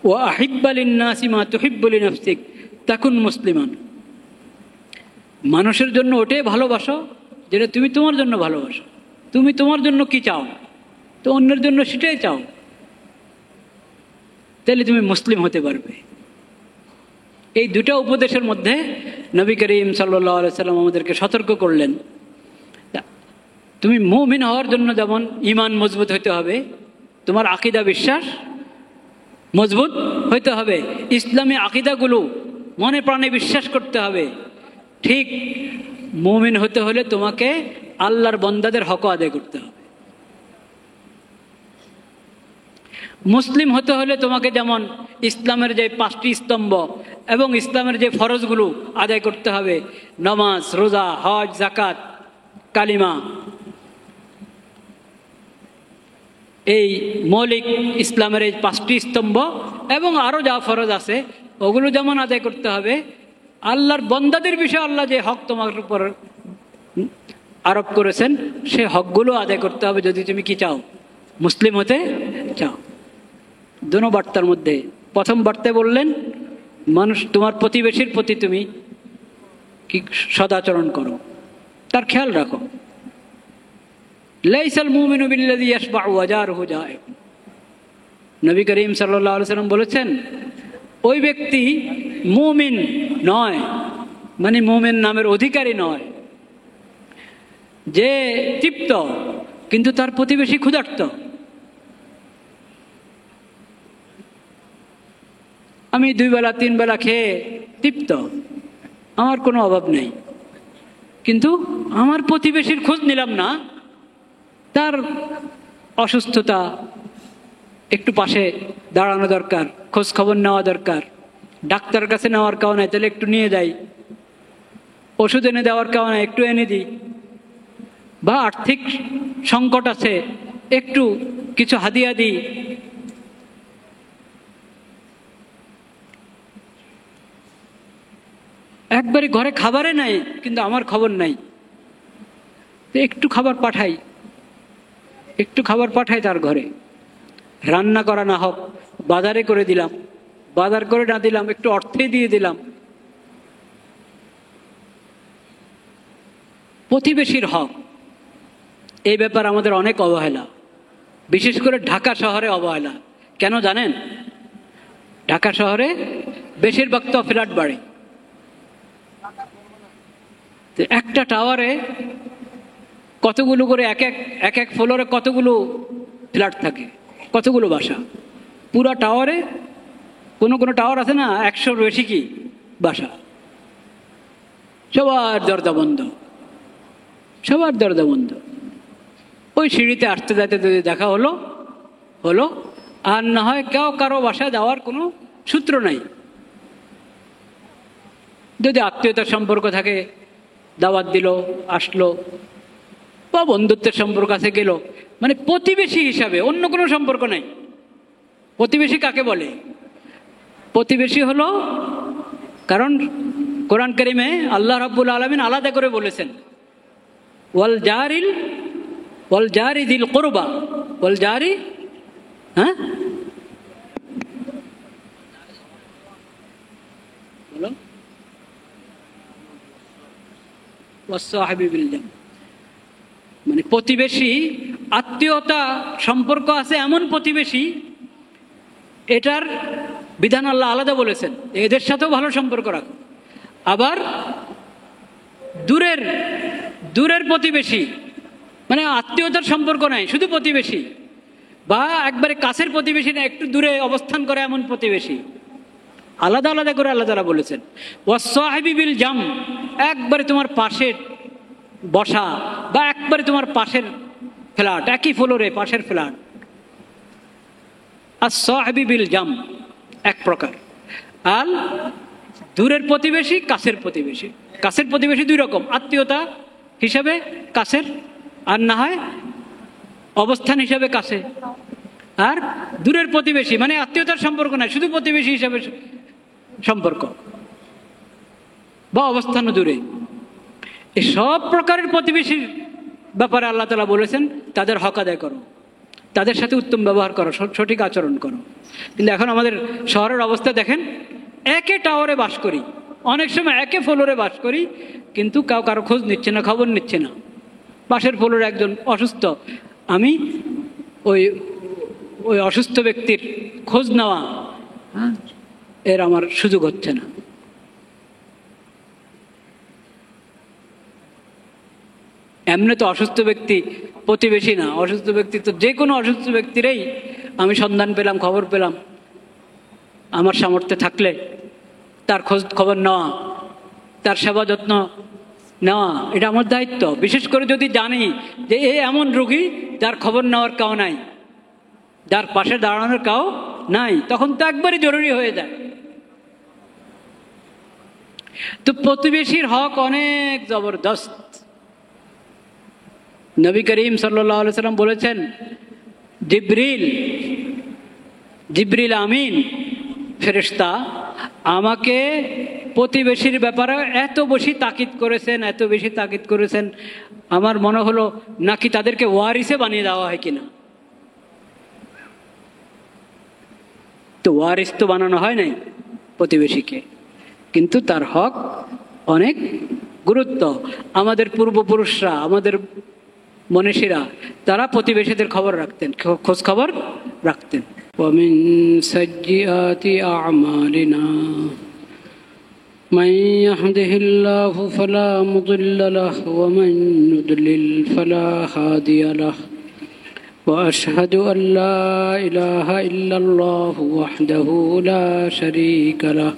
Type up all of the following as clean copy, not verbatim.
ওয়া আহিব্বা লিন-নাসি মা তুহিব্বু লিনাফসিক তাকুন মুসলিমান। মানুষের জন্য ওটাই ভালোবাসো যেটা তুমি তোমার জন্য ভালোবাসো। তুমি তোমার জন্য কি চাও, তো অন্যের জন্য সেটাই চাও, তাহলে তুমি মুসলিম হতে পারবে। এই দুটো উপদেশের মধ্যে নবী করিম সাল্লাল্লাহু আলাইহি সাল্লাম আমাদেরকে সতর্ক করলেন, তুমি মুমিন হওয়ার জন্য যেমন ঈমান মজবুত হতে হবে, তোমার আকীদা বিশ্বাস মজবুত হইতে হবে, ইসলামী আকীদাগুলো মনে প্রাণে বিশ্বাস করতে হবে। ঠিক মুমিন হতে হলে তোমাকে আল্লাহর বান্দাদের হক আদায় করতে হবে। মুসলিম হতে হলে তোমাকে যেমন ইসলামের যে 5টি স্তম্ভ এবং ইসলামের যে ফরজগুলো আদায় করতে হবে, নামাজ, রোজা, হজ, যাকাত, কালিমা, এই মৌলিক ইসলামের এই 5টি স্তম্ভ এবং আরও যা ফরজ আছে ওগুলো যেমন আদায় করতে হবে, আল্লাহর বান্দাদের বিষয়ে আল্লাহ যে হক তোমার উপর আরোপ করেছেন সে হকগুলো আদায় করতে হবে যদি তুমি কি চাও, মুসলিম হতে চাও। দুটো বার্তার মধ্যে প্রথম বার্তায় বললেন মানুষ তোমার প্রতিবেশীর প্রতি তুমি কি সদাচরণ করো, তার খেয়াল রাখো। লাইসাল মুমিনু বিল্লাযী ইয়াশবাউ ওয়া জারুহু জাইউ। নবী করিম সাল্লাল্লাহু আলাইহি সাল্লাম বলেছেন ওই ব্যক্তি মুমিন নয়, মানে মুমিন নামের অধিকারী নয়, যে তৃপ্ত কিন্তু তার প্রতিবেশী ক্ষুধার্ত। আমি 2 বেলা 3 বেলা খেয়ে তৃপ্ত, আমার কোনো অভাব নেই, কিন্তু আমার প্রতিবেশীর খোঁজ নিলাম না, তার অসুস্থতা, একটু পাশে দাঁড়ানো দরকার, খোঁজ খবর নেওয়া দরকার, ডাক্তারের কাছে নেওয়ার কারণে তাহলে একটু নিয়ে যাই, ওষুধ এনে দেওয়ার কারণে একটু এনে দিই, বা আর্থিক সংকট আছে একটু কিছু হাদিয়া দিই। একবারে ঘরে খাবারে নাই কিন্তু আমার খবর নাই, একটু খাবার পাঠাই, একটু খাবার পাঠাই তার ঘরে, রান্না করা না হোক বাজারে করে দিলাম, বাজার করে না দিলাম একটু অর্থে দিয়ে দিলাম। প্রতিবেশীর হক, এই ব্যাপার আমাদের অনেক অবহেলা, বিশেষ করে ঢাকা শহরে অবহেলা। কেন জানেন? ঢাকা শহরে বেশিরভাগ তো ফ্ল্যাট বাড়ি, একটা টাওয়ারে কতগুলো করে এক এক ফ্লোরে কতগুলো ফ্ল্যাট থাকে, কতগুলো বাসা, পুরো টাওয়ারে কোনো টাওয়ার আছে না 100-র বেশি কি বাসা, সবার দরজা বন্ধ, সবার দরজা বন্ধ। ওই সিঁড়িতে আসতে যাইতে যদি দেখা হলো, আর না হয় কেউ কারো বাসায় যাওয়ার কোনো সূত্র নাই। যদি আত্মীয়তার সম্পর্ক থাকে দাওয়াত দিল, আসলো, বা বন্ধুত্বের সম্পর্ক আছে গেল, মানে প্রতিবেশী হিসাবে অন্য কোনো সম্পর্ক নাই। প্রতিবেশী কাকে বলে? প্রতিবেশী হলো, কারণ কোরআন কারিমে আল্লাহ রাব্বুল আলামিন আলাদা করে বলেছেন ওয়াল জারি যিল কুরবা, ওয়াল জারি, হ্যাঁ বলো, ওয়াসসাহিবি বিল জাম, মানে প্রতিবেশী, আত্মীয়তা সম্পর্ক আছে এমন প্রতিবেশী, এটার বিধান আল্লাহ আলাদা বলেছেন, এদের সাথেও ভালো সম্পর্ক রাখো। আবার দূরের প্রতিবেশী, মানে আত্মীয়তার সম্পর্ক নাই, শুধু প্রতিবেশী, বা একবারে কাছের প্রতিবেশী না, একটু দূরে অবস্থান করে এমন প্রতিবেশী, আলাদা আলাদা করে আল্লাহ তাআলা বলেছেন। ওয়াসসাহিবি বিল জাম, একবারে তোমার পাশে বসা, বা একবারে তোমার পাশের ফ্ল্যাট, একই ফ্লোরে পাশের ফ্ল্যাট। as-sahibi বিল জাম এক প্রকার। আর দূরের প্রতিবেশী, কাছের প্রতিবেশী। কাছের প্রতিবেশী 2 রকম, আত্মীয়তা হিসাবে কাছের, আর না হয় অবস্থান হিসাবে কাছে। আর দূরের প্রতিবেশী মানে আত্মীয়তার সম্পর্ক নাই, শুধু প্রতিবেশী হিসাবে সম্পর্ক, বা অবস্থানও দূরে। এই সব প্রকারের প্রতিবেশীর ব্যাপারে আল্লাহ তাআলা বলেছেন তাদের হক আদায় করো, তাদের সাথে উত্তম ব্যবহার করো, সঠিক আচরণ করো। কিন্তু এখন আমাদের শহরের অবস্থা দেখেন, একে টাওয়ারে বাস করি, অনেক সময় একে ফ্লোরে বাস করি, কিন্তু কারো খোঁজ নিচ্ছে না, খবর নিচ্ছে না। পাশের ফ্লোরে একজন অসুস্থ, আমি ওই ওই অসুস্থ ব্যক্তির খোঁজ নেওয়া এর আমার সুযোগ হচ্ছে না। এমনি তো অসুস্থ ব্যক্তি প্রতিবেশী না, অসুস্থ ব্যক্তি তো যে কোনো অসুস্থ ব্যক্তিরই আমি সন্ধান পেলাম, খবর পেলাম, আমার সামর্থ্যে থাকলে তার খোঁজ খবর নেওয়া, তার সেবা যত্ন নেওয়া, এটা আমার দায়িত্ব। বিশেষ করে যদি জানি যে এ এমন রোগী যার খবর নেওয়ার কাউ নাই, যার পাশে দাঁড়ানোর কাউ নাই, তখন তো একবারই জরুরি হয়ে যায়। তো প্রতিবেশীর হক অনেক জবরদস্ত। নবী করিম সাল্লাল্লাহু আলাইহি সাল্লাম বলেছেন, জিবরিল আমিন ফেরেশতা আমাকে প্রতিবেশীর ব্যাপারে এত বেশি তাকিদ করেছেন, আমার মনে হলো নাকি তাদেরকে ওয়ারিসে বানিয়ে দেওয়া হয় কিনা। তো ওয়ারিস তো বানানো হয় নাই প্রতিবেশীকে, কিন্তু তার হক অনেক গুরুত্ব। আমাদের পূর্বপুরুষরা, আমাদের মনীষীরা, তারা প্রতিবেশীদের খবর রাখতেন, খোঁজ খবর রাখতেন। ومن سيئات أعمالنا من يهده الله فلا مضل له ومن يضلل فلا هادي له وأشهد أن لا إله إلا الله وحده لا شريك له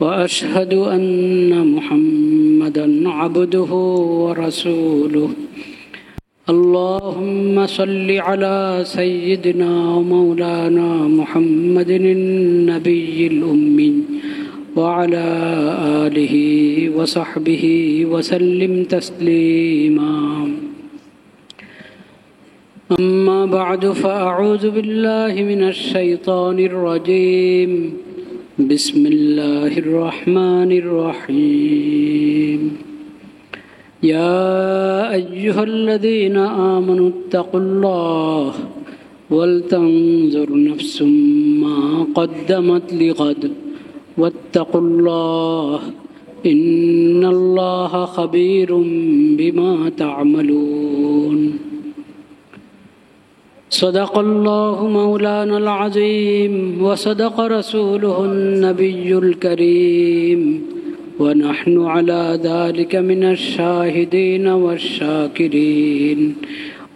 وأشهد أن محمدا عبده ورسوله اللهم صل على سيدنا ومولانا محمد النبي الأمي وعلى آله وصحبه وسلم تسليما أما بعد فأعوذ بالله من الشيطان الرجيم بسم الله الرحمن الرحيم يا أيها الذين آمنوا اتقوا الله ولتنظر نفس ما قدمت لغد واتقوا الله إن الله خبير بما تعملون صدق الله مولانا العظيم وصدق رسوله النبي الكريم ونحن على ذلك من الشاهدين والشاكرين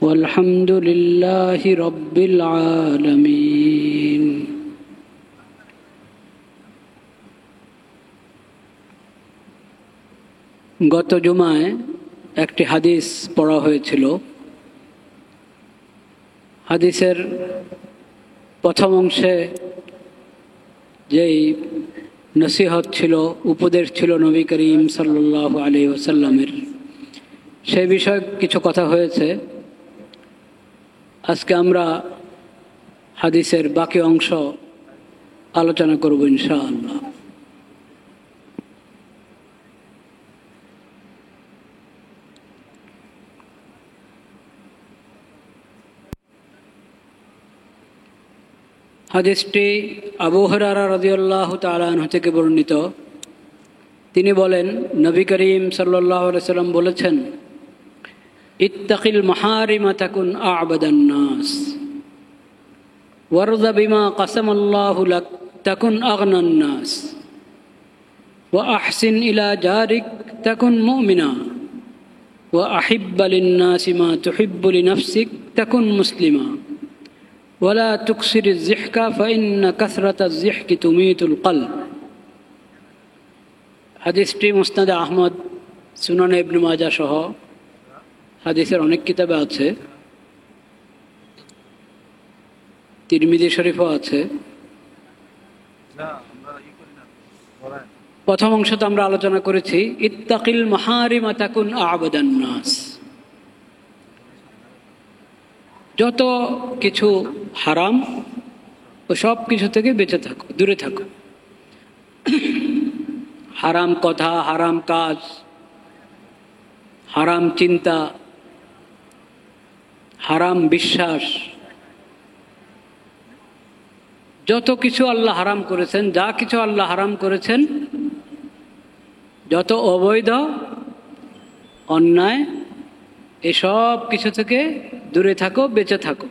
والحمد لله رب العالمين গত জুমায় একটি হাদিস পড়া হয়েছিল। হাদিসের প্রথম অংশে যেই নসিহত ছিল, উপদেশ ছিল নবী করিম সাল্লাল্লাহু আলাইহি ওয়াসাল্লামের, সেই বিষয়ে কিছু কথা হয়েছে। আজকে আমরা হাদিসের বাকি অংশ আলোচনা করব ইনশাআল্লাহ। হাদিসটি আবু হুরায়রা রাদিয়াল্লাহু তাআলা আনহু থেকে বর্ণিত। তিনি বলেন, নবী করিম সাল্লাল্লাহু আলাইহি ওয়াসাল্লাম বলেছেন, ইত্তাকিল মাহারিমা তাকুন আ'বাদান নাস ওয়ারযা বিমা কাসামাল্লাহু লাক তাকুন আগনান নাস ওয়া আহসিন ইলা জারিক তাকুন মুমিনা ওয়া আহিব্বা লিন নাসি মা তুহিব্বু লিনাফসিক তাকুন মুসলিমা ওয়ালা তুকসিরিজ যিহকা ফাইন্না কাসরাতাজ যিহকি তুমীতুল কলব। হাদিসটি মুসনাদে আহমদ, সুনানে ইবনে মাজাহ সহ হাদিসের অনেক কিতাবে আছে, তিরমিজি শরীফও আছে। প্রথম অংশতে আমরা আলোচনা করেছি ইত্তাকিল মাহারিমা তাকুন আ'বাদান নাস। যত কিছু হারাম ও সব কিছু থেকে বেঁচে থাকো, দূরে থাকো। হারাম কথা, হারাম কাজ, হারাম চিন্তা, হারাম বিশ্বাস, যত কিছু আল্লাহ হারাম করেছেন, যা কিছু আল্লাহ হারাম করেছেন, যত অবৈধ অন্যায়, এসব কিছু থেকে দূরে থাকো, বেঁচে থাকো।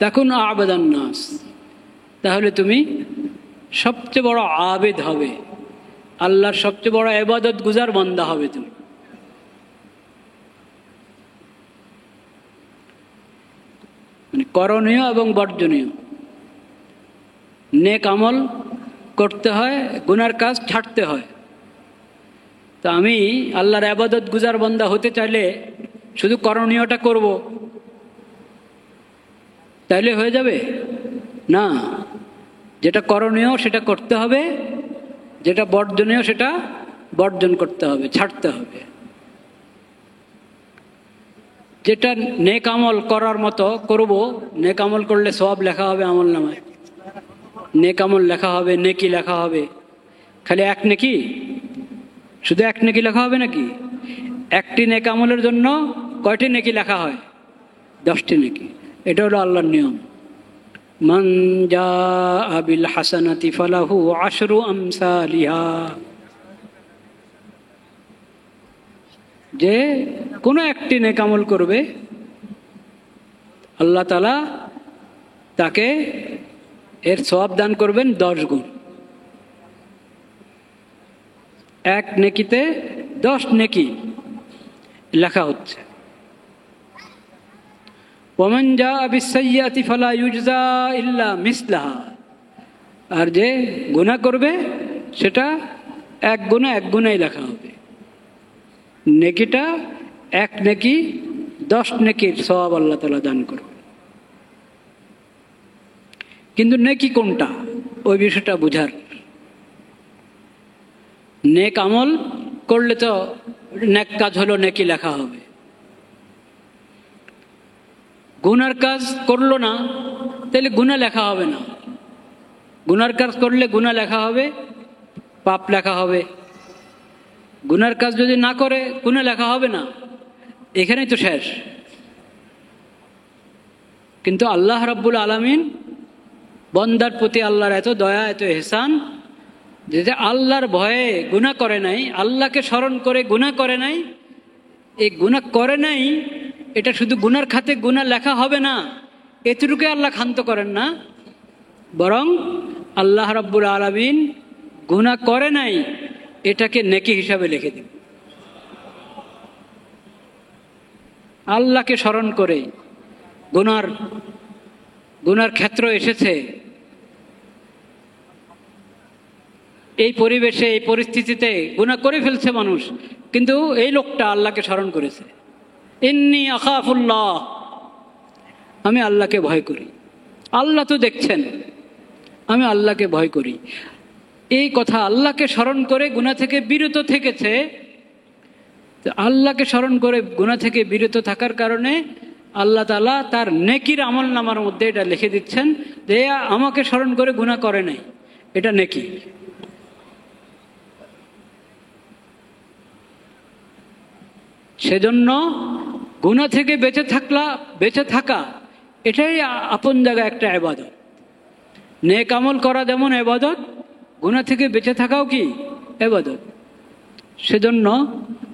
তখন আবেদান নাস, তাহলে তুমি সবচেয়ে বড় আবেদ হবে, আল্লাহর সবচেয়ে বড় ইবাদত গুজার বান্দা হবে তুমি। মানে করণীয় এবং বর্জনীয়, নেক আমল করতে হয়, গুনার কাজ ছাড়তে হয়। তা আমি আল্লাহর ইবাদত গুজার বান্দা হতে চাইলে শুধু করণীয়টা করব, তাইলে হয়ে যাবে না। যেটা করণীয় সেটা করতে হবে, যেটা বর্জনীয় সেটা বর্জন করতে হবে, ছাড়তে হবে। যেটা নেক আমল করার মতো করব, নেক আমল করলে সওয়াব লেখা হবে আমল নামায়, নেক আমল লেখা হবে, নেকি লেখা হবে। খালি এক নেকি, শুধু এক নেকি লেখা হবে নাকি? একটি নেক আমলের জন্য কয়টি নেকি লেখা হয়? 10টি নেকি। এটা হলো আল্লাহর নিয়ম। মান জাআ বিল হাসানাতি ফালাহু আশরু আমসালিহা, যে কোনো একটি নেক আমল করবে আল্লাহ তাআলা তাকে এর সওয়াব দান করবেন 10 গুণ। এক নেকিতে 10 নেকি লেখা হচ্ছে। ওয়ামান জাআ বিস-সাইয়্যাতি ফালা ইউজজা ইল্লা মিসলাহা, আর যে গুনাহ করবে সেটা এক গুনাই লেখা হবে। নেকিটা এক নেকি, 10 নেকির সওয়াব আল্লাহ তাআলা দান করবে। কিন্তু নেকি কোনটা, ওই বিষয়টা বুঝার। নেক আমল করলে তো নেক কাজ হলো, নেকি লেখা হবে। গুনার কাজ করলো না, তাহলে গুনাহ লেখা হবে না। গুনার কাজ করলে গুনাহ লেখা হবে, পাপ লেখা হবে। গুনার কাজ যদি না করে গুনাহ লেখা হবে না, এখানেই তো শেষ। কিন্তু আল্লাহ রাব্বুল আলামিন বান্দার প্রতি আল্লাহর এত দয়া, এত ইহসান, যে আল্লাহর ভয়ে গুনাহ করে নাই, আল্লাহকে স্মরণ করে গুনাহ করে নাই। এই গুনাহ করে নাই, এটা শুধু গুনার খাতে গুনাহ লেখা হবে না, এতটুকু আল্লাহ ক্ষান্ত করেন না, বরং আল্লাহ রাব্বুল আলামিন গুনাহ করে নাই এটাকে নেকি হিসাবে লিখে দেন। আল্লাহকে স্মরণ করে গুনার ক্ষেত্র এসেছে, এই পরিবেশে, এই পরিস্থিতিতে গুনাহ করে ফেলছে মানুষ, কিন্তু এই লোকটা আল্লাহকে স্মরণ করেছে। ইন্নী আখাফুল্লাহ, আমি আল্লাহকে ভয় করি। আল্লাহ তো দেখছেন, আমি আল্লাহকে ভয় করি। এই কথা আল্লাহকে স্মরণ করে গুনাহ থেকে বিরত থেকেছে। আল্লাহকে স্মরণ করে গুনাহ থেকে বিরত থাকার কারণে আল্লাহ তাআলা তার নেকির আমল নামার মধ্যে এটা লিখে দিচ্ছেন যে আমাকে স্মরণ করে গুনাহ করে নাই, এটা নেকি। সেজন্য গুনাহ থেকে বেঁচে থাকা এটাই আপন জায়গায় একটা ইবাদত। নেক আমল করা যেমন ইবাদত, গুনাহ থেকে বেঁচে থাকাও কি ইবাদত। সেজন্য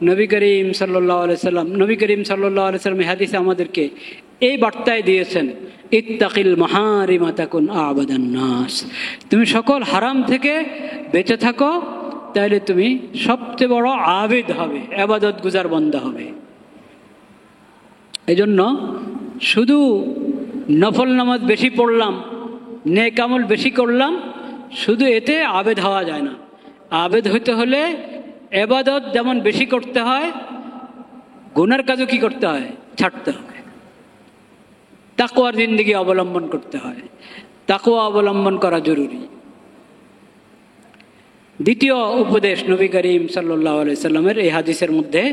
নবী করিম সাল্লাল্লাহু আলাইহি সাল্লাম হাদিসে আমাদেরকে এই বার্তায় দিয়েছেন, ইত্তাকিল মাহারিমা তাকুন আবাদান নাস। তুমি সকল হারাম থেকে বেঁচে থাকো, তাহলে তুমি সবচেয়ে বড় আবেদ হবে, ইবাদত গুজার বান্দা হবে। এজন্য শুধু নফল নামাজ বেশি পড়লাম, নেক আমল বেশি করলাম, শুধু এতে আবেদ হওয়া যায় না। আবেদ হইতে হলে ইবাদত যেমন বেশি করতে হয়, গুনার কাজও কি করতে হয়, ছাড়তে হয়। তাকওয়ার জিন্দেগি অবলম্বন করতে হয়, তাকওয়া অবলম্বন করা জরুরি। দ্বিতীয় উপদেশ নবী করিম সাল্লাল্লাহু আলাইহি সাল্লামের এই হাদিসের মধ্যে,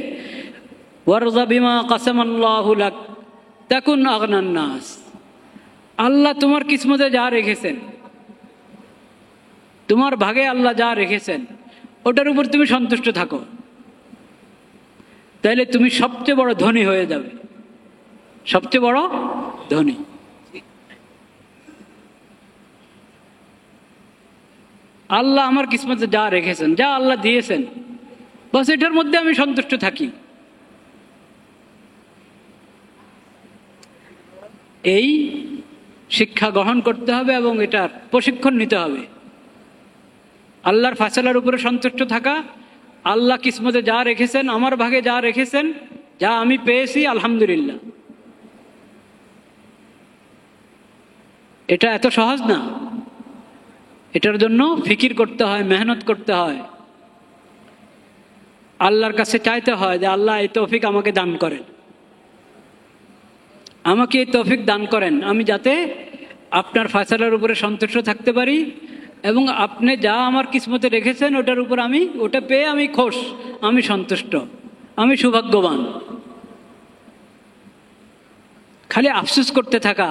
ওয়ারযা বিমা কাসামাল্লাহু লাক তাকুন আগনান নাস। আল্লাহ তোমার কিসমতে যা রেখেছেন, তোমার ভাগে আল্লাহ যা রেখেছেন, ওটার উপর তুমি সন্তুষ্ট থাকো, তাহলে তুমি সবচেয়ে বড় ধনী হয়ে যাবে, সবচেয়ে বড় ধনী। আল্লাহ আমার কিসমতে যা রেখেছেন, যা আল্লাহ দিয়েছেন, বাস এটার মধ্যে আমি সন্তুষ্ট থাকি। এই শিক্ষা গ্রহণ করতে হবে এবং এটার প্রশিক্ষণ নিতে হবে। আল্লাহর ফায়সালার উপরে সন্তুষ্ট থাকা, আল্লাহ কিসমতে যা রেখেছেন, আমার ভাগে যা রেখেছেন, যা আমি পেয়েছি আলহামদুলিল্লাহ। এটা এত সহজ না, এটার জন্য ফিকির করতে হয়, মেহনত করতে হয়, আল্লাহর কাছে চাইতে হয় যে আল্লাহ এই তৌফিক আমাকে দান করেন, আমাকে এই তৌফিক দান করেন, আমি যাতে আপনার ফায়সালার উপরে সন্তুষ্ট থাকতে পারি এবং আপনি যা আমার কিসমতে রেখেছেন ওটার উপর আমি, ওটা পেয়ে আমি খুশ, আমি সন্তুষ্ট, আমি সৌভাগ্যবান। খালি আফসোস করতে থাকা,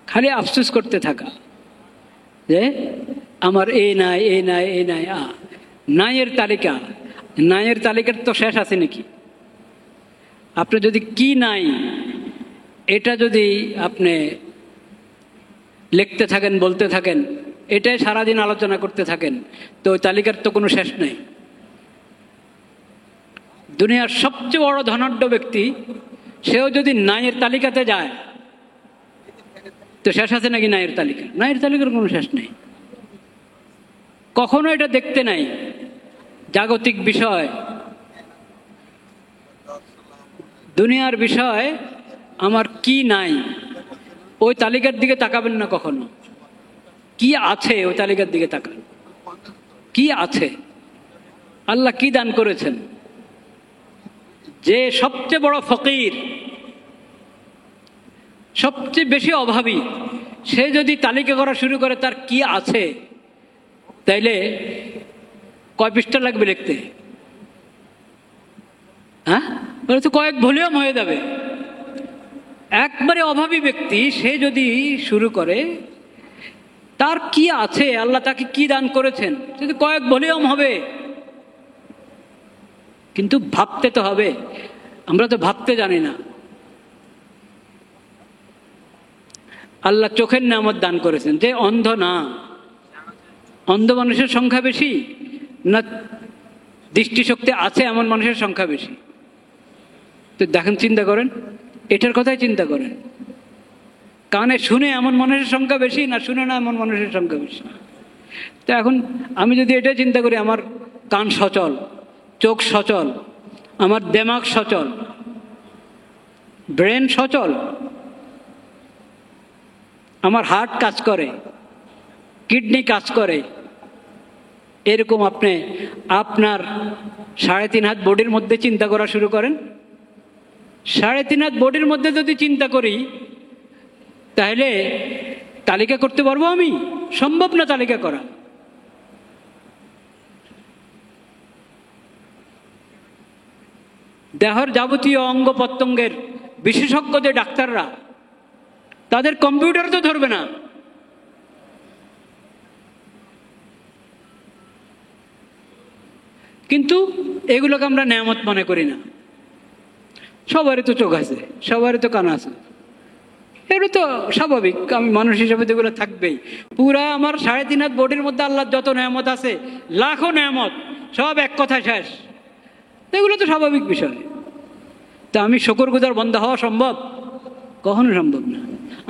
খালি আফসোস করতে থাকা যে আমার এই নাই, এই নাই, এই নাই, নাইয়ের তালিকা, নাইয়ের তালিকার তো শেষ আছে নাকি? আপনি যদি কি নাই এটা যদি আপনি লিখতে থাকেন, বলতে থাকেন, এটাই সারাদিন আলোচনা করতে থাকেন, তো ওই তালিকার তো কোনো শেষ নেই। দুনিয়ার সবচেয়ে বড় ধনাঢ্য ব্যক্তি, সেও যদি নাইয়ের তালিকাতে যায় তো শেষ আছে নাকি নাইয়ের তালিকা? নাইয়ের তালিকার কোনো শেষ নেই। কখনো এটা দেখতে নাই জাগতিক বিষয়, দুনিয়ার বিষয় আমার কি নাই ওই তালিকার দিকে তাকাবেন না কখনো। কি আছে ওই তালিকার দিকে তাকান, কি আছে, আল্লাহ কি দান করেছেন। যে সবচেয়ে বড় ফকির, সবচেয়ে বেশি অভাবী, সে যদি তালিকা করা শুরু করে তার কি আছে, তাইলে কয় পৃষ্ঠা লাগবে লিখতে? হ্যাঁ, বলে তো কয়েক ভলিউম হয়ে যাবে। একবারে অভাবী ব্যক্তি সে যদি শুরু করে তার কি আছে, আল্লাহ তাকে কি দান করেছেন, যদি কয়েক ভলিউম হবে। কিন্তু ভাবতে তো হবে, আমরা তো ভাবতে জানি না। আল্লাহ চোখের নেয়ামত দান করেছেন, যে অন্ধ না, অন্ধ মানুষের সংখ্যা বেশি না দৃষ্টিশক্তি আছে এমন মানুষের সংখ্যা বেশি? তো দেখেন, চিন্তা করেন, এটার কথাই চিন্তা করেন। কানে শুনে এমন মানুষের সংখ্যা বেশি না শুনে না এমন মানুষের সংখ্যা বেশি? তো এখন আমি যদি এটা চিন্তা করি, আমার কান সচল, চোখ সচল, আমার দেমাগ সচল, ব্রেন সচল, আমার হার্ট কাজ করে, কিডনি কাজ করে, এরকম আপনি আপনার 3.5 হাত বডির মধ্যে চিন্তা করা শুরু করেন। 3.5 হাত বডির মধ্যে যদি চিন্তা করি তাহলে তালিকা করতে পারবো আমি? সম্ভব না তালিকা করা। দেহের যাবতীয় অঙ্গ প্রত্যঙ্গের বিশেষজ্ঞ যে ডাক্তাররা, তাদের কম্পিউটার তো ধরবে না। কিন্তু এগুলোকে আমরা নেয়ামত মনে করি না। সবারই তো চোখ আছে, সবারই তো কান আছে, এগুলো তো স্বাভাবিক, আমি মানুষ হিসাবে তো এগুলো থাকবেই। পুরা আমার 3.5 হাত বডির মধ্যে আল্লাহর যত নেয়ামত আছে, লাখো নেয়ামত, সব এক কথা শেষ। এগুলো তো স্বাভাবিক বিষয়। তা আমি শুকরগুজার বান্দা হওয়া সম্ভব? কখনো সম্ভব না।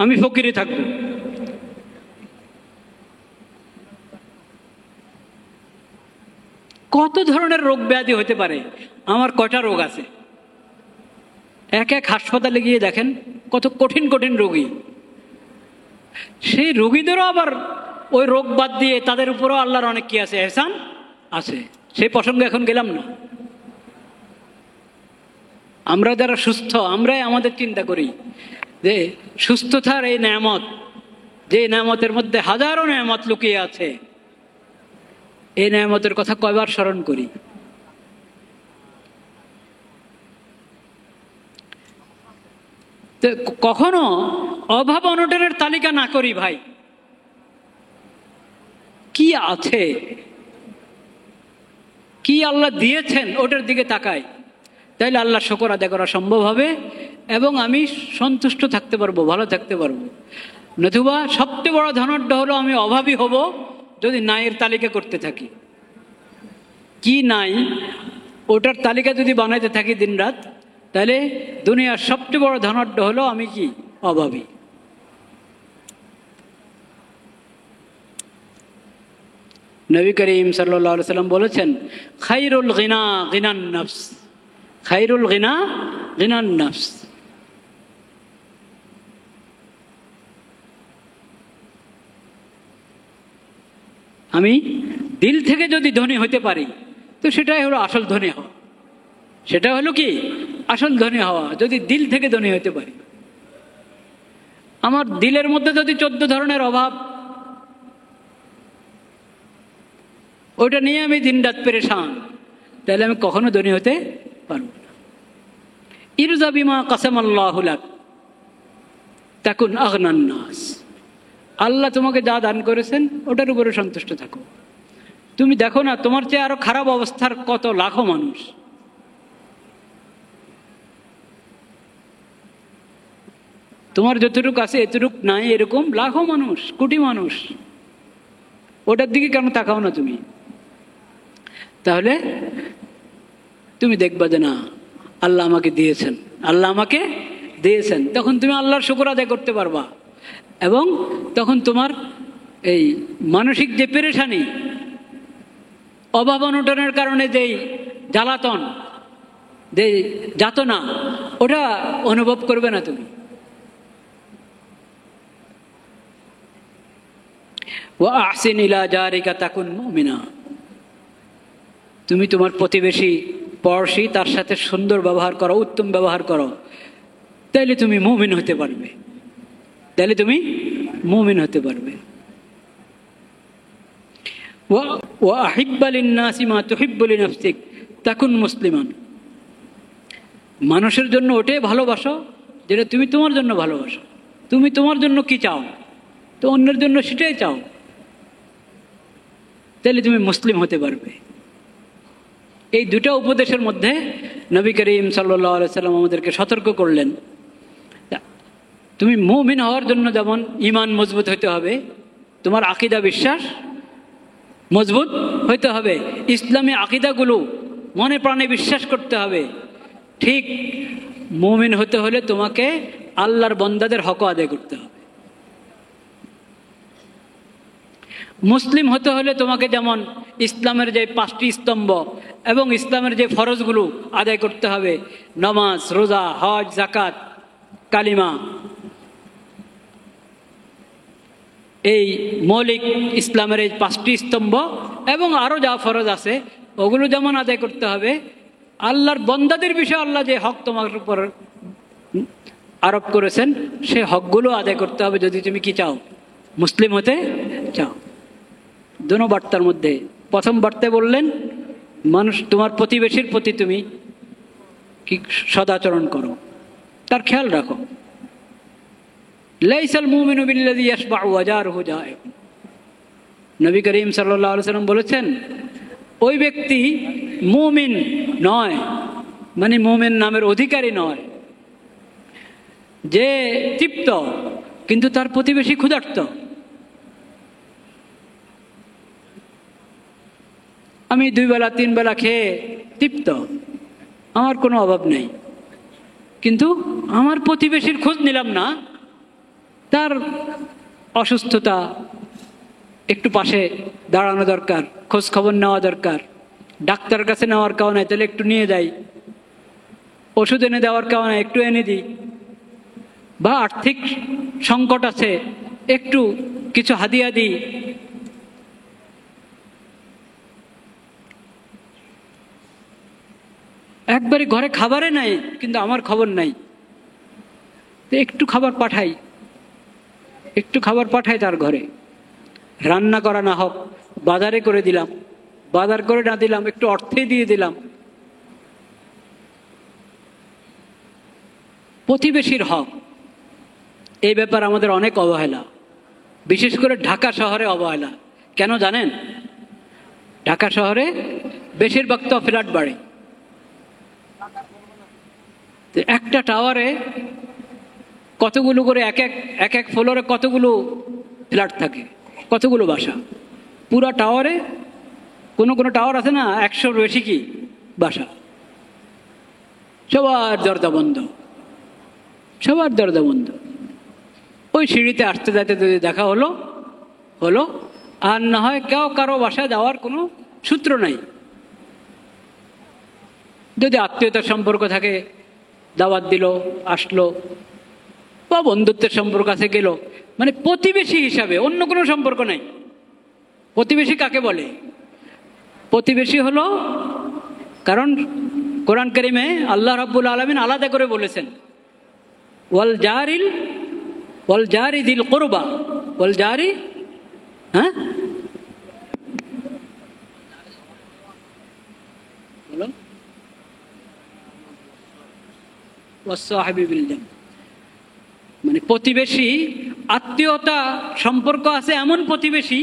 আমি ফকিরই থাকবো। কত ধরনের রোগ ব্যাধি হতে পারে, আমার কয়টা রোগ আছে, এক এক হাসপাতালে গিয়ে দেখেন কত কঠিন কঠিন রোগী। সেই রোগীদেরও আবার ওই রোগ বাদ দিয়ে তাদের উপরও আল্লাহর অনেক কি আছে, এহসান আছে। সেই প্রসঙ্গে এখন গেলাম না। আমরা যারা সুস্থ, আমরাই আমাদের চিন্তা করি যে সুস্থতার এই নেয়ামত, যে নেয়ামতের মধ্যে হাজারো নেয়ামত লুকিয়ে আছে, এই নেয়ামতের কথা কয়বার স্মরণ করি। তো কখনো অভাব অনটনের তালিকা না করি ভাই, কি আছে, কি আল্লাহ দিয়েছেন ওটার দিকে তাকাই, তাইলে আল্লাহ শুকর আদায় করা সম্ভব হবে এবং আমি সন্তুষ্ট থাকতে পারবো, ভালো থাকতে পারবো। নতুবা সবচেয়ে বড় ধনাঢ্য হলো আমি অভাবী হব, যদি নাইয়ের তালিকা করতে থাকি, কি নাই ওটার তালিকা যদি বানাইতে থাকি দিনরাত, তাহলে দুনিয়ার সবচেয়ে বড় ধনাঢ্য হলো আমি কি? অভাবী। নবী করিম সাল্লাল্লাহু আলাইহি সাল্লাম বলেছেন, খায়রুল গিনা গিনান নফস, খায়রুল গিনা গিনান নফস। আমি দিল থেকে যদি ধনী হতে পারি তো সেটাই হলো আসল ধনী হওয়া। সেটা হলো কি? আসল ধনী হওয়া, যদি দিল থেকে ধনী হতে পারি। আমার দিলের মধ্যে যদি 14 ধরনের অভাব, ওইটা নিয়ে আমি দিনরাত পেরেশান, তাহলে আমি কখনো ধনী হতে পারবো না। ইরজা বিমা কাসামাল্লাহু লাক তাকুন আগনান নাস। আল্লাহ তোমাকে যা দান করেছেন ওটার উপরে সন্তুষ্ট থাকো। তুমি দেখো না, তোমার চেয়ে আরো খারাপ অবস্থার কত লাখো মানুষ। তোমার যতটুকু আছে এতটুকু নাই, এরকম লাখো মানুষ, কোটি মানুষ। ওটার দিকে কেন তাকাও না তুমি? তাহলে তুমি দেখবা যে না, আল্লাহ আমাকে দিয়েছেন, আল্লাহ আমাকে দিয়েছেন। তখন তুমি আল্লাহর শুকর আদায় করতে পারবা, এবং তখন তোমার এই মানসিক যে পেরেশানি, অভাব অনটনের কারণে যেই জ্বালাতন, যে যাতনা, ওটা অনুভব করবে না তুমি। ওয়া আহসিন ইলা জারিকা তাকুন মুমিনা। তুমি তোমার প্রতিবেশী, পড়শি, তার সাথে সুন্দর ব্যবহার করো, উত্তম ব্যবহার করো, তাইলে তুমি মুমিন হতে পারবে, তাহলে তুমি মুমিন হতে পারবে। ওয়া আহিব্বা লিন-নাসি মা তুহিব্বু লিনাফসিক তাকুন মুসলিমান। মানুষের জন্য ওটাই ভালোবাসো যেটা তুমি তোমার জন্য ভালোবাসো। তুমি তোমার জন্য কি চাও, তো অন্যের জন্য সেটাই চাও, তাহলে তুমি মুসলিম হতে পারবে। এই দুটো উপদেশের মধ্যে নবী করিম সাল্লাল্লাহু আলাইহি সাল্লাম আমাদেরকে সতর্ক করলেন। তুমি মুমিন হওয়ার জন্য যেমন ঈমান মজবুত হতে হবে, তোমার আকীদা বিশ্বাস মজবুত হতে হবে, ইসলামী আকীদাগুলো মনে প্রাণে বিশ্বাস করতে হবে। ঠিক মুমিন হতে হলে তোমাকে আল্লাহর বান্দাদের হক আদায় করতে হবে। মুসলিম হতে হলে তোমাকে যেমন ইসলামের যে 5টি স্তম্ভ এবং ইসলামের যে ফরজগুলো আদায় করতে হবে, নামাজ, রোজা, হজ, যাকাত, কালিমা, এই মৌলিক ইসলামের এই 5টি স্তম্ভ এবং আরো যা ফরজ আছে ওগুলো যেমন আদায় করতে হবে, আল্লাহর বান্দাদের বিষয়ে আল্লাহ যে হক তোমার উপর আরোপ করেছেন সেই হকগুলো আদায় করতে হবে, যদি তুমি কি চাও? মুসলিম হতে চাও। দুটো বার্তার মধ্যে প্রথম বার্তায় বললেন মানুষ, তোমার প্রতিবেশীর প্রতি তুমি কি সদাচরণ করো, তার খেয়াল রাখো। লাইসাল মুমিনু বিল্লাযী ইয়াশবাউ ওয়া জারুহু জাইউন। নবী করিম সাল্লাল্লাহু আলাইহি সাল্লাম বলেছেন, ওই ব্যক্তি মুমিন নয়, মানে মুমিন নামের অধিকারী নয়, যে তৃপ্ত কিন্তু তার প্রতিবেশী ক্ষুধার্ত। আমি 2 বেলা 3 বেলা খেয়ে তৃপ্ত, আমার কোনো অভাব নেই, কিন্তু আমার প্রতিবেশীর খোঁজ নিলাম না, তার অসুস্থতা, একটু পাশে দাঁড়ানো দরকার, খোঁজ খবর নেওয়া দরকার, ডাক্তার কাছে নেওয়ার কারণে তাহলে একটু নিয়ে যাই, ওষুধ এনে দেওয়ার কারণে একটু এনে দিই, বা আর্থিক সংকট আছে একটু কিছু হাদিয়া দিই। একবারে ঘরে খাবারে নাই কিন্তু আমার খবর নাই, তো একটু খাবার পাঠাই, একটু খাবার পাঠাই তার ঘরে, রান্না করা না হোক বাজারে করে দিলাম, বাজার করে না দিলাম একটু অর্থে দিয়ে দিলাম। প্রতিবেশীর হক, এই ব্যাপার আমাদের অনেক অবহেলা, বিশেষ করে ঢাকা শহরে অবহেলা। কেন জানেন? ঢাকা শহরে বেশিরভাগ তো ফ্ল্যাট বাড়ি, একটা টাওয়ারে কতগুলো করে এক এক ফ্লোরে কতগুলো ফ্ল্যাট থাকে, কতগুলো বাসা। পুরা টাওয়ারে কোনো কোনো টাওয়ার আছে না 100-র বেশি কি বাসা, সবার দরজা বন্ধ, সবার দরজা বন্ধ। ওই সিঁড়িতে আসতে যাইতে যদি দেখা হলো হলো, আর না হয় কেউ কারো বাসায় যাওয়ার কোনো সূত্র নাই। যদি আত্মীয়তার সম্পর্ক থাকে দাওয়াত দিল, আসলো, বা বন্ধুত্বের সম্পর্ক আছে গেল, মানে প্রতিবেশী হিসাবে, অন্য কোনো সম্পর্ক নাই। প্রতিবেশী কাকে বলে? প্রতিবেশী হলো, কারণ কোরআন কারিমে আল্লাহ রাব্বুল আলামিন আলাদা করে বলেছেন, ওয়াল জারি দিল কুরবা, ওয়াল জারি, হ্যাঁ বলো, ওয়াসসাহিবি বিল জানব, মানে প্রতিবেশী, আত্মীয়তা সম্পর্ক আছে এমন প্রতিবেশী,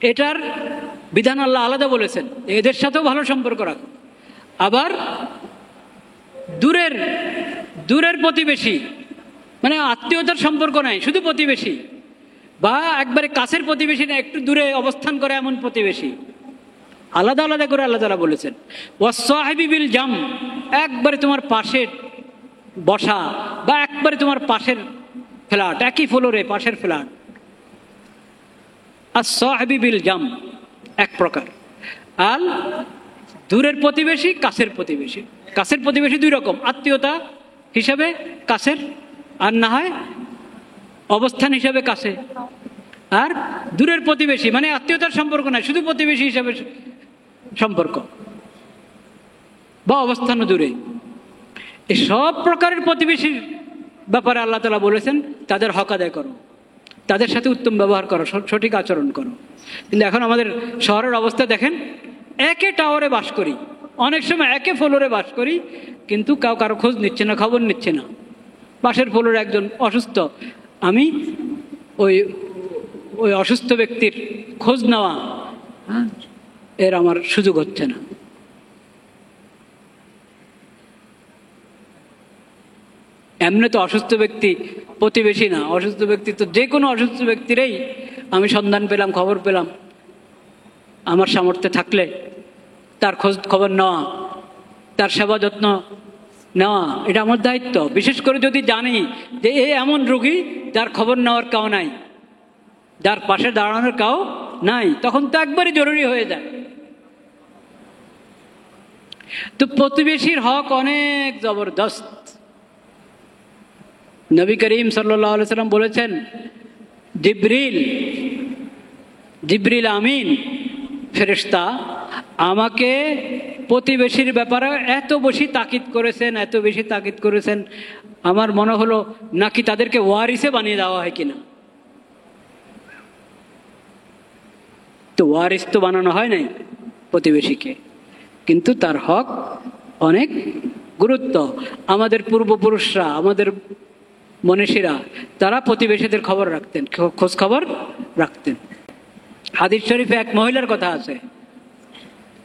এটার বিধান আল্লাহ আলাদা বলেছেন, এদের সাথেও ভালো সম্পর্ক রাখো। আবার দূরের প্রতিবেশী, মানে আত্মীয়তার সম্পর্ক নাই, শুধু প্রতিবেশী, বা একবারে কাছের প্রতিবেশী না, একটু দূরে অবস্থান করে এমন প্রতিবেশী, আলাদা আলাদা করে আল্লাহ তাআলা বলেছেন। ওয়াসসাহিবি বিল জাম, একবারে তোমার পাশে বসা, বা একবারে তোমার পাশের ফ্ল্যাট, একই ফ্লোরে পাশের ফ্ল্যাট। as-সাহিবি বিল জাম এক প্রকার। আর দূরের প্রতিবেশী, কাছের প্রতিবেশী। কাছের প্রতিবেশী দুই রকম, আত্মীয়তা হিসাবে কাছের, আর না হয় অবস্থান হিসাবে কাছে। আর দূরের প্রতিবেশী মানে আত্মীয়তার সম্পর্ক নাই, শুধু প্রতিবেশী হিসাবে সম্পর্ক, বা অবস্থানও দূরে। এই সব প্রকারের প্রতিবেশীর ব্যাপারে আল্লাহ তাআলা বলেছেন তাদের হক আদায় করো, তাদের সাথে উত্তম ব্যবহার করো, সঠিক আচরণ করো। কিন্তু এখন আমাদের শহরের অবস্থা দেখেন, একে টাওয়ারে বাস করি, অনেক সময় একে ফ্লোরে বাস করি, কিন্তু কারো খোঁজ নিচ্ছে না, খবর নিচ্ছে না। পাশের ফ্লোরে একজন অসুস্থ, আমি ওই অসুস্থ ব্যক্তির খোঁজ নেওয়া, এর আমার সুযোগ হচ্ছে না। এমনি তো অসুস্থ ব্যক্তি প্রতিবেশী না, অসুস্থ ব্যক্তি তো যে কোনো অসুস্থ ব্যক্তিরই আমি সন্ধান পেলাম, খবর পেলাম, আমার সামর্থ্যে থাকলে তার খোঁজ খবর নেওয়া, তার সেবা যত্ন নেওয়া, এটা আমার দায়িত্ব। বিশেষ করে যদি জানি যে এ এমন রোগী যার খবর নেওয়ার কাউ নাই, যার পাশে দাঁড়ানোর কাউ নাই, তখন তো একবারই জরুরি হয়ে যায়। তো প্রতিবেশীর হক অনেক জবরদস্ত। নবী করিম সাল্লাল্লাহু আলাইহি সাল্লাম বলেছেন, জিবরিল আমিন ফেরেশতা আমাকে প্রতিবেশীর ব্যাপারে এত বেশি তাকিদ করেছেন, আমার মনে হলো নাকি তাদেরকে ওয়ারিসে বানিয়ে দেওয়া হয় কিনা। তো ওয়ারিস তো বানানো হয় নাই প্রতিবেশীকে, কিন্তু তার হক অনেক গুরুত্ব। আমাদের পূর্বপুরুষরা, আমাদের মনীষীরা, তারা প্রতিবেশীদের খবর রাখতেন, খোঁজ খবর রাখতেন। হাদিস শরীফে এক মহিলার কথা আছে,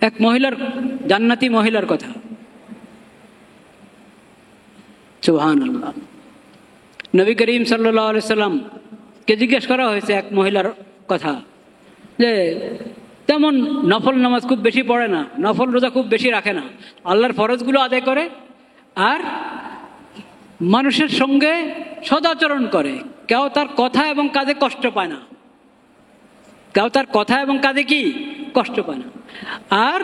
এক মহিলার, জান্নাতি মহিলার কথা। সুবহানাল্লাহ। নবী করিম সাল্লাল্লাহু আলাইহি সাল্লাম কে জিজ্ঞেস করা হয়েছে এক মহিলার কথা, যে তেমন নফল নামাজ খুব বেশি পড়ে না, নফল রোজা খুব বেশি রাখে না, আল্লাহর ফরজগুলো আদায় করে, আর মানুষের সঙ্গে সদাচরণ করে, কেউ তার কথা এবং কাজে কষ্ট পায় না, কেউ তার কথা এবং কাজে কি কষ্ট পায় না, আর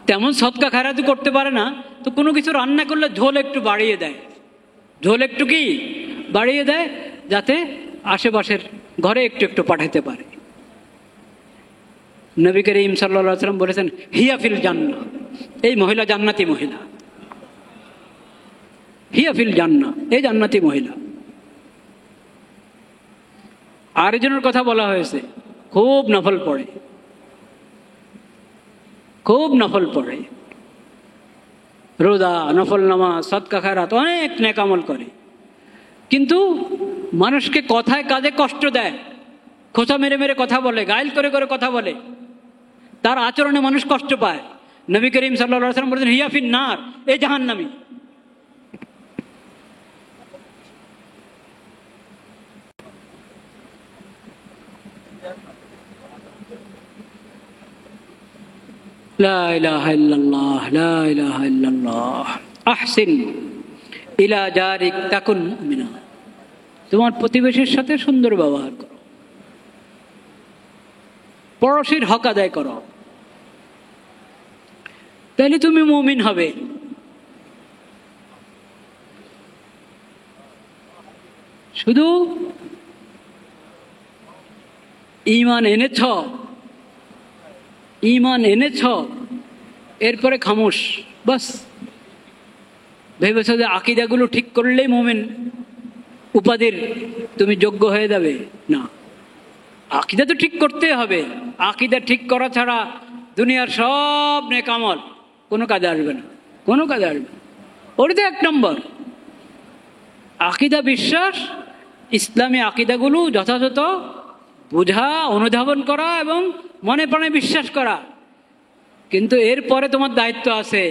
তেমন সদকা খায়রাত করতে পারে না, তো কোনো কিছু রান্না করলে ঝোল একটু বাড়িয়ে দেয়, ঝোল একটু কি বাড়িয়ে দেয়, যাতে আশেপাশের ঘরে একটু একটু পাঠাতে পারে। নবী করিম সাল্লাল্লাহু আলাইহি ওয়াসাল্লাম বলেছেন, হিয়া ফিল জান্নাহ, এই মহিলা জান্নাতি মহিলা, হিয়া ফিল জান্নাহ, এই জান্নাতি মহিলা। আরেকজনের কথা বলা হয়েছে, খুব নফল পড়ে, খুব নফল পড়ে, রোজা, নফল নামাজ, সদকা খায়রাত, অনেক নেক আমল করে, কিন্তু মানুষকে কথায় কাজে কষ্ট দেয়, খোঁচা মেরে মেরে কথা বলে, গাইল করে করে কথা বলে, তার আচরণে মানুষ কষ্ট পায়। নবী করিম সাল্লাল্লাহু আলাইহি ওয়াসাল্লাম বলেছেন, হিয়া ফিন নার, এই জাহান্নামী। লা ইলাহা ইল্লাল্লাহ, লা ইলাহা ইল্লাল্লাহ। আহসিন ইলা জারিক তাকুন মুমিনা। তোমার প্রতিবেশীর সাথে সুন্দর ব্যবহার করো, পড়োশীর হক আদায় করো, তাহলে তুমি মুমিন হবে। শুধু ঈমান এনেছ, এরপরে খামোশ, বাস ভেবেছ যে আকীদাগুলো ঠিক করলেই মুমিন উপাধির তুমি যোগ্য হয়ে যাবে। না, আকীদা তো ঠিক করতে হবে। আকীদা ঠিক করা ছাড়া দুনিয়ার সব নেক আমল কোনো কাজে আসবে না, কোনো কাজে আসবে না। ওটা তো এক নম্বর। আকীদা, বিশ্বাস, ইসলামী আকীদাগুলো যথাযথ বোঝা, অনুধাবন করা এবং মনে প্রাণে বিশ্বাস করা। কিন্তু এরপরে তোমার দায়িত্ব আছে,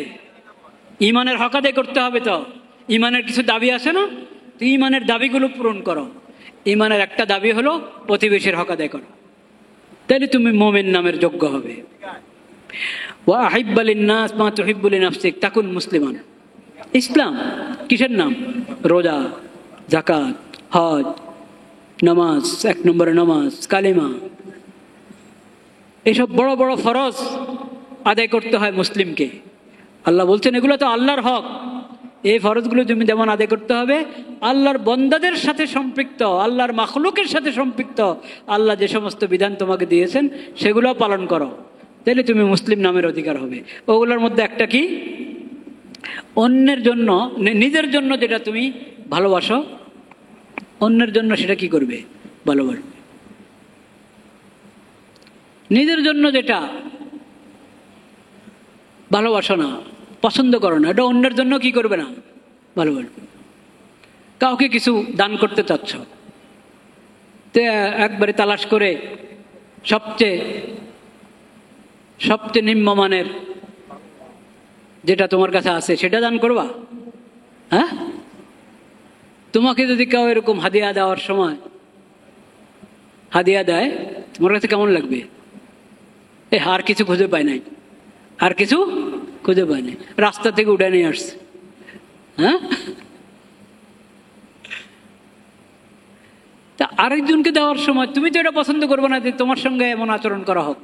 ঈমানের হক আদায় করতে হবে। তো ঈমানের কিছু দাবি আছে না, তো ঈমানের দাবিগুলো পূরণ করো। ঈমানের একটা দাবি হলো প্রতিবেশীর হক আদায় করো, তাহলে তুমি মুমিন নামের যোগ্য হবে। ওয়া আহিব্বা লিন-নাস মা তুহিব্বু লিনাফসিক তাকুন মুসলিমান। ইসলাম কিসের নাম? রোজা, যাকাত, হজ, নামাজ, এক নম্বরে নামাজ, কালিমা, এসব বড় বড় ফরজ আদায় করতে হয় মুসলিমকে। আল্লাহ বলছেন এগুলো তো আল্লাহর হক। এই ফরজগুলো তুমি যেমন আদায় করতে হবে, আল্লাহর বন্দাদের সাথে সম্পৃক্ত, আল্লাহর মাখলুকের সাথে সম্পৃক্ত আল্লাহ যে সমস্ত বিধান তোমাকে দিয়েছেন সেগুলো পালন করো, তাহলে তুমি মুসলিম নামের অধিকার হবে। ওগুলোর মধ্যে একটা কি? অন্যের জন্য, নিজের জন্য যেটা তুমি ভালোবাসো, অন্যের জন্য সেটা কি করবে? ভালোবাসবে। নিজের জন্য যেটা ভালোবাসো না, পছন্দ করো না, এটা অন্যের জন্য কি করবে না? ভালোবাসবে। কাউকে কিছু দান করতে চাচ্ছ, তো একবারে তালাশ করে সবচেয়ে নিম্নমানের যেটা তোমার কাছে আছে সেটা দান করবা? হ্যাঁ, তোমাকে যদি কেউ এরকম হাদিয়া দেওয়ার সময় হাদিয়া দেয়, তোমার কাছে কেমন লাগবে? আর কিছু খুঁজে পায় নাই, আর কিছু খুঁজে পায় নাই, রাস্তা থেকে উঠে নিয়ে আসছে। হ্যাঁ, তা আরেকজনকে দেওয়ার সময় তুমি তো এটা পছন্দ করবে না যে তোমার সঙ্গে এমন আচরণ করা হোক।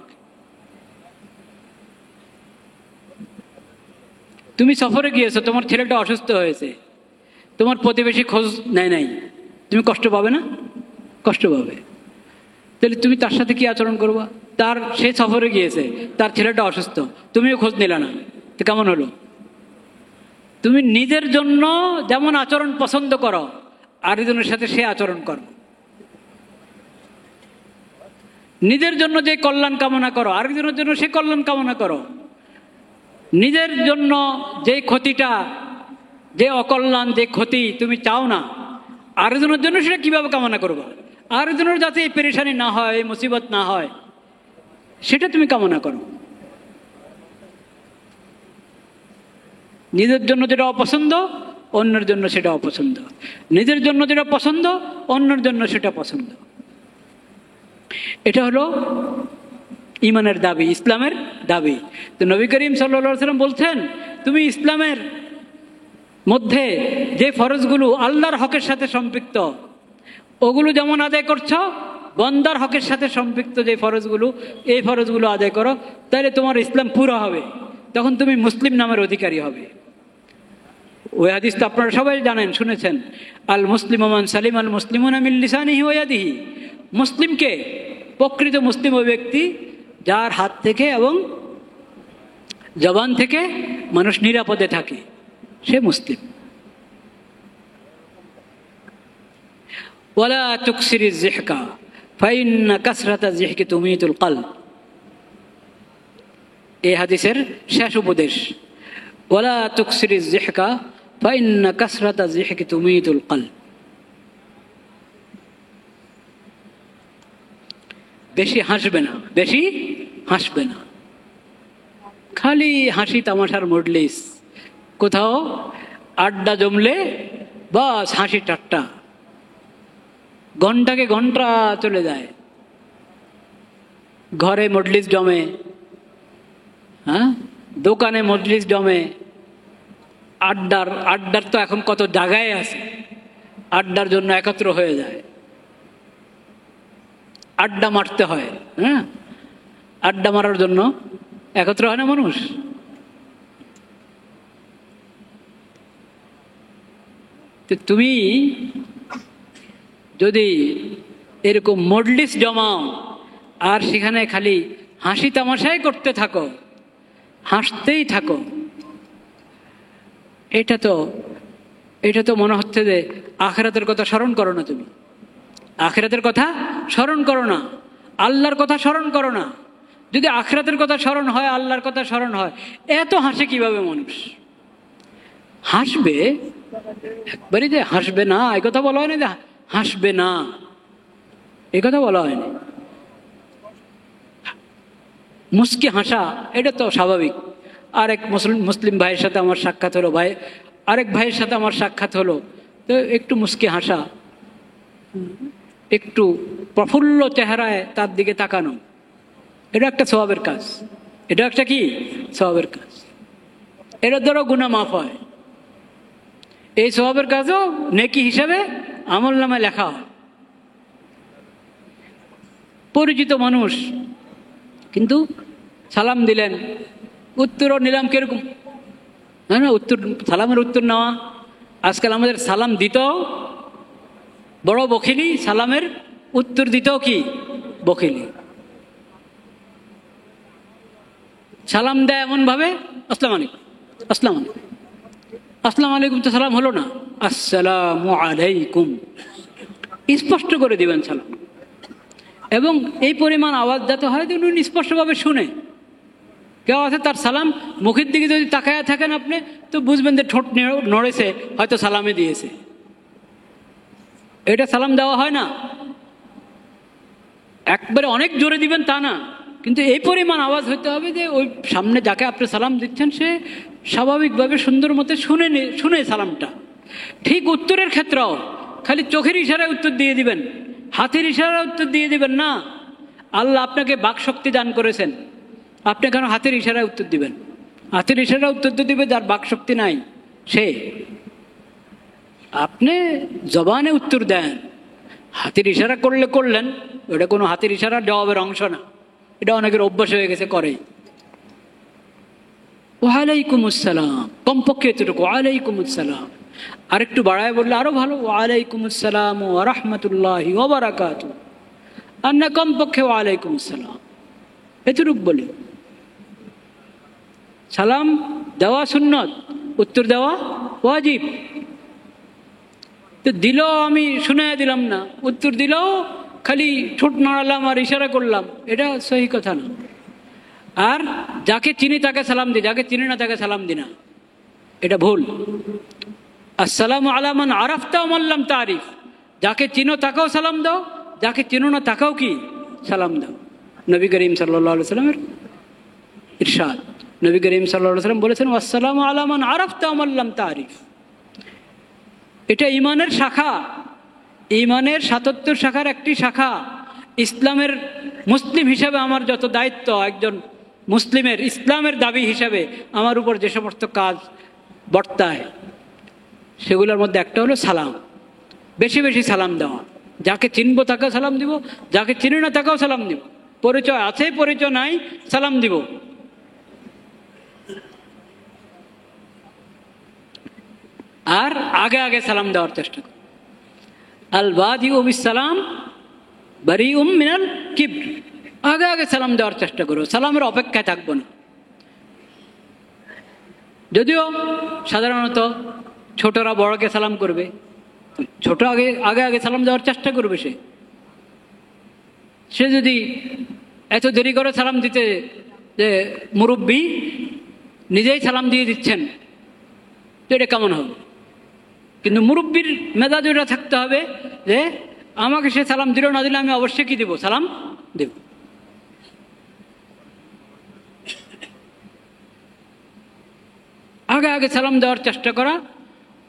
তুমি সফরে গিয়েছো, তোমার ছেলেটা অসুস্থ হয়েছে, তোমার প্রতিবেশী খোঁজ নেয় নাই, তুমি কষ্ট পাবে না? কষ্ট পাবে। তাহলে তুমি তার সাথে কি আচরণ করবা? সে সফরে গিয়েছে, তার ছেলেটা অসুস্থ, তুমিও খোঁজ নিলে না, তো কেমন হলো? তুমি নিজের জন্য যেমন আচরণ পছন্দ করো, আরেকজনের সাথে সে আচরণ করো। নিজের জন্য যে কল্যাণ কামনা করো, আরেকজনের জন্য সে কল্যাণ কামনা করো। নিজের জন্য যে ক্ষতিটা, যে অকল্যাণ, যে ক্ষতি তুমি চাও না, আরেকজনের জন্য সেটা কিভাবে কামনা করবো? আরেকজনের যাতে এই পেরেশানি না হয়, এই মুসিবত না হয়, সেটা তুমি কামনা করো। নিজের জন্য যেটা অপছন্দ, অন্যের জন্য সেটা অপছন্দ। নিজের জন্য যেটা পছন্দ, অন্যের জন্য সেটা পছন্দ। এটা হলো ঈমানের দাবি, ইসলামের দাবি। তো নবী করিম সাল্লাল্লাহু আলাইহি ওয়াসাল্লাম বলছেন, তুমি ইসলামের মধ্যে যে ফরজগুলো আল্লাহর হকের সাথে সম্পৃক্ত, ওগুলো যেমন আদায় করছো, বন্দার হকের সাথে সম্পৃক্ত যে ফরজগুলো, এই ফরজগুলো আদায় করো, তাহলে তোমার ইসলাম পুরো হবে, তখন তুমি মুসলিম নামের অধিকারী হবে। ওই হাদিস তো আপনারা সবাই জানেন, শুনেছেন, আল মুসলিম মান সালিম আল মুসলিমুনা মিন লিসানিহি ওয়া ইয়াদিহি। মুসলিমকে, প্রকৃত মুসলিম ওই ব্যক্তি যার হাত থেকে এবং জবান থেকে মানুষ নিরাপদে থাকে, সে মুসলিম। ওয়ালা তুকসিরিজ যিহকা ফাইন্না কাসরাতাজ যিহকি তুমিতুল কলব। এই হাদিসের শেষ উপদেশ, ওয়ালা তুকসিরিজ যিহকা ফাইন্না কাসরাতাজ যিহকি তুমিতুল কলব। বেশি হাসবে না, বেশি হাসবে না। খালি হাসি তামাশার মজলিস, কোথাও আড্ডা জমলে বাস হাসি ঠাট্টা, ঘন্টাকে ঘন্টা চলে যায়। ঘরে মজলিস জমে, হ্যাঁ, দোকানে মজলিস জমে, আড্ডার তো এখন কত জায়গায় আছে, আড্ডার জন্য একত্র হয়ে যায়, আড্ডা মারতে হয়। হ্যাঁ, আড্ডা মারার জন্য একত্র হয় না মানুষ? তুমি যদি এরকম মজলিস জমাও আর সেখানে খালি হাসি তামাশাই করতে থাকো, হাসতেই থাকো, এটা তো মনে হচ্ছে যে আখিরাতের কথা স্মরণ করো না। তুমি আখিরাতের কথা স্মরণ করো না, আল্লাহর কথা স্মরণ করো না। যদি আখিরাতের কথা স্মরণ হয়, আল্লাহর কথা স্মরণ হয়, এত হাসে কিভাবে মানুষ? হাসবে একবারই, যে হাসবে না এই কথা বলা হয়নি, যে হাসবে না এই কথা বলা হয়নি। মুস্কি হাসা এটা তো স্বাভাবিক। আরেক মুসলিম ভাইয়ের সাথে আমার সাক্ষাৎ হলো, আরেক ভাইয়ের সাথে আমার সাক্ষাৎ হলো, তো একটু মুস্কি হাসা, একটু প্রফুল্ল চেহারায় তার দিকে তাকানো, এটা একটা সওয়াবের কাজ। এটা একটা কি সওয়াবের কাজ, এটার দ্বারা গুনাহ মাফ হয়। এই সওয়াবের কাজও নেকি হিসাবে আমলনামায় লেখা হয়। পরিচিত মানুষ কিন্তু সালাম দিলেন, উত্তরও নিলাম কিরকম, হ্যাঁ না, সালামের উত্তর নেওয়া। আজকাল আমাদের সালাম দিতেও বড় বখিলি, সালামের উত্তর দিতেও কি বখিলি। সালাম দেয় এমন ভাবে, আসসালামু আলাইকুম, আসসালামু আলাইকুম, আসসালামু আলাইকুম তো সালাম হলো না, আসসালামু আলাইকুম স্পষ্ট করে দিবেন সালাম। এবং এই পরিমাণ আওয়াজ যাতে হয় যে উনি স্পষ্টভাবে শুনে। কেউ আছে তার সালাম মুখের দিকে যদি তাকায় থাকেন আপনি, তো বুঝবেন যে ঠোঁট নড়েছে, হয়তো সালামে দিয়েছে। এটা সালাম দেওয়া হয় না। একবারে অনেক জোরে দিবেন তা না, কিন্তু এই পরিমাণ আওয়াজ হইতে হবে যে ওই সামনে যাকে আপনি সালাম দিচ্ছেন সে স্বাভাবিকভাবে সুন্দর মতো শুনে সালামটা। ঠিক উত্তরের ক্ষেত্রেও খালি চোখের ইশারায় উত্তর দিয়ে দিবেন, হাতের ইশারায় উত্তর দিয়ে দিবেন না। আল্লাহ আপনাকে বাকশক্তি দান করেছেন, আপনি কেন হাতের ইশারায় উত্তর দিবেন? হাতের ইশারায় উত্তর দিবে যার বাকশক্তি নাই সে। আপনি জবানে উত্তর দেন, হাতের ইশারা করলেন, ওটা কোনো হাতের ইশারা জবাবের অংশ না। এটা অনেকের অভ্যাস হয়ে গেছে, করে ওয়ালাইকুম আসসালাম, কমপক্ষে এতটুকু ওয়ালাইকুম আসসালাম। আর একটু বাড়ায় বললে আরো ভালো, ওয়ালাইকুম আসসালাম ওয়া রাহমাতুল্লাহি ওয়া বারাকাতুহু। আর না কমপক্ষে ওয়ালাইকুম আসসালাম এতটুকু বলি। সালাম দেওয়া সুন্নত, উত্তর দেওয়া ওয়াজিব। তো দিল, আমি শুনে দিলাম না, উত্তর দিলেও খালি ঠোঁট নাড়ালাম আর ইশারা করলাম, এটা সহি কথা না। আর যাকে চিনি তাকে সালাম দিই, যাকে চিনি না তাকে সালাম দি না, এটা ভুল। আসসালামু আলা মান আরাফতা ওয়া মান লাম তারিফ। যাকে চিনো তাকেও সালাম দাও, যাকে চিনো না তাকেও কি সালাম দাও। নবী করিম সাল্লাল্লাহু আলাইহি ওয়াসাল্লামের ইরশাদ, নবী করিম সাল্লাল্লাহু আলাইহি ওয়াসাল্লাম বলেছেন আসসালামু আলা মান আরাফতা ওয়া মান লাম তারিফ। এটা ঈমানের শাখা, ঈমানের ৭৭ শাখার একটি শাখা। ইসলামের মুসলিম হিসাবে আমার যত দায়িত্ব, একজন মুসলিমের ইসলামের দাবি হিসাবে আমার উপর যে সমস্ত কাজ বর্তায়, সেগুলোর মধ্যে একটা হলো সালাম। বেশি বেশি সালাম দেওয়া, যাকে চিনবো তাকেও সালাম দিব, যাকে চিনি না তাকেও সালাম দিব। পরিচয় আছে পরিচয় নাই সালাম দিব। আর আগে আগে সালাম দেওয়ার চেষ্টা করো। আল বাদিউ বিসসালাম বারিউম মিনাল কিবর। আগে আগে সালাম দেওয়ার চেষ্টা করো, সালামের অপেক্ষায় থাকবো না। যদিও সাধারণত ছোটরা বড়কে সালাম করবে, ছোট আগে আগে সালাম দেওয়ার চেষ্টা করবে। সে যদি এত দেরি করে সালাম দিতে, যে মুরব্বী নিজেই সালাম দিয়ে দিচ্ছেন, তো এটা কেমন হবে? কিন্তু মুরব্বীর মেজাজ এটা থাকতে হবে যে আমাকে সে সালাম দিল না দিলে আমি অবশ্যই কি দেব, সালাম দেব। আগে আগে সালাম দেওয়ার চেষ্টা করা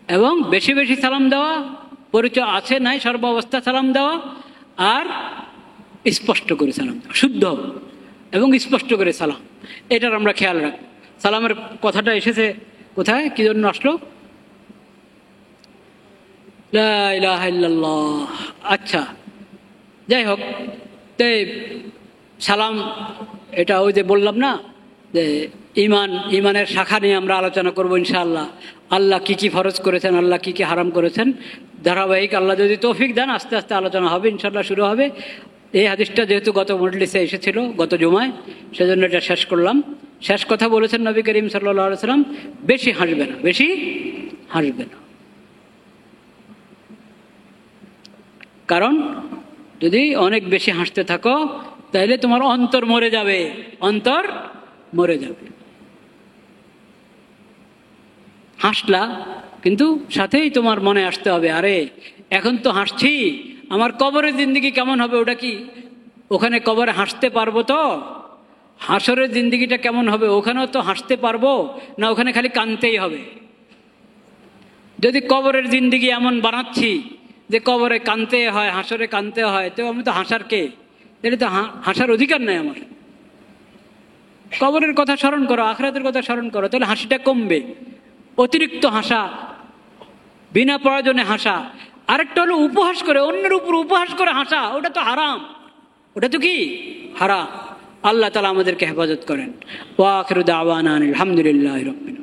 এবং বেশি বেশি সালাম দেওয়া, পরিচয় আছে নাই সর্বাবস্থা সালাম দেওয়া, আর স্পষ্ট করে সালাম দেওয়া, শুদ্ধ এবং স্পষ্ট করে সালাম। এটার আমরা খেয়াল রাখবো। সালামের কথাটা এসেছে কোথায়, কি জন্য আসলো? লা ইলাহা ইল্লাল্লাহ। আচ্ছা, যাই হোক, তাই সালাম এটা ওই যে বললাম না যে ইমানের শাখা নিয়ে আমরা আলোচনা করবো ইনশাআল্লাহ। আল্লাহ কি কি ফরজ করেছেন, আল্লাহ কি কি হারাম করেছেন, ধারাবাহিক আল্লাহ যদি তৌফিক দেন আস্তে আস্তে আলোচনা হবে ইনশাআল্লাহ, শুরু হবে। এই হাদিসটা যেহেতু গত মজলিসে এসেছিল, গত জুমায়, সেজন্য এটা শেষ করলাম। শেষ কথা বলেছেন নবী করিম সাল্লাল্লাহু আলাইহি সাল্লাম, বেশি হাসবে না, বেশি হাসবে না। কারণ যদি অনেক বেশি হাসতে থাকো তাহলে তোমার অন্তর মরে যাবে, অন্তর মরে যাবে। হাসলা কিন্তু সাথেই তোমার মনে আসতে হবে, আরে এখন তো হাসছি, আমার কবরের জিন্দেগি কেমন হবে, ওটা কি ওখানে কবরে হাসতে পারবো? তো হাসরের জিন্দেগিটা কেমন হবে, ওখানেও তো হাসতে পারবো না, ওখানে খালি কাঁদতেই হবে? যদি কবরের জিন্দেগি এমন বানাচ্ছি যে কবরে কাঁদতে হয়, হাসরে কাঁদতে হয়, তো আমি তো হাসার কে? তাহলে তো হাসার অধিকার নাই আমার। কবরের কথা স্মরণ করো, আখিরাতের কথা স্মরণ করো, তাহলে হাসিটা কমবে। অতিরিক্ত হাসা, বিনা প্রয়োজনে হাসা, আরেকটা হলো উপহাস করে, অন্যের উপর উপহাস করে হাসা, ওটা তো হারাম। ওটা তো কি হারাম। আল্লাহ তাআলা আমাদেরকে হেফাজত করেন। ওয়া আখিরু দাওয়ানা আলহামদুলিল্লাহি রাব্বিল আলামিন।